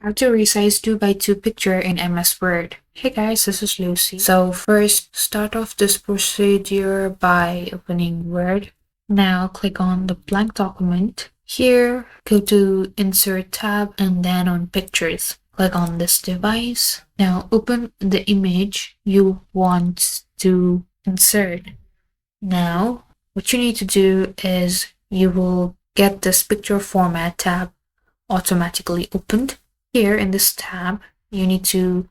How to resize 2x2 picture in MS Word. Hey guys, this is Lucy. So first, start off this procedure by opening Word. Now click on the blank document. Here, go to Insert tab and then on Pictures. Click on this device. Now open the image you want to insert. Now, what you need to do is you will get this picture format tab automatically opened. Here in this tab, you need to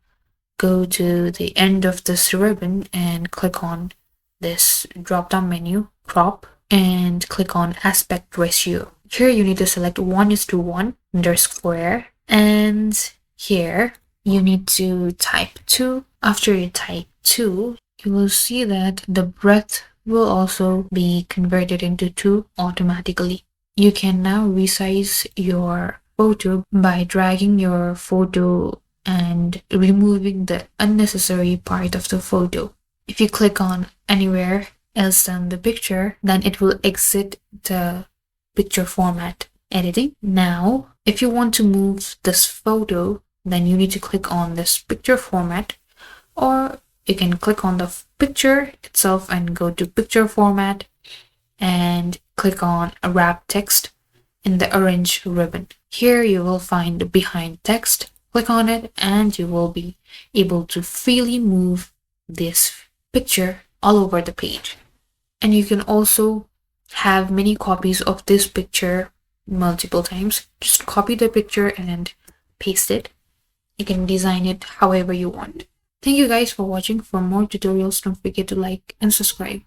go to the end of this ribbon and click on this drop-down menu, crop, and click on aspect ratio. Here you need to select 1:1 under square, and here you need to type 2. After you type 2, you will see that the breadth will also be converted into 2 automatically. You can now resize your photo by dragging your photo and removing the unnecessary part of the photo. If you click on anywhere else than the picture, then it will exit the picture format editing. Now, if you want to move this photo, then you need to click on this picture format, or you can click on the picture itself and go to picture format and click on wrap text in the orange ribbon. Here you will find the behind text. Click on it and you will be able to freely move this picture all over the page. And you can also have many copies of this picture multiple times. Just copy the picture and paste it. You can design it however you want. Thank you guys for watching. For more tutorials, don't forget to like and subscribe.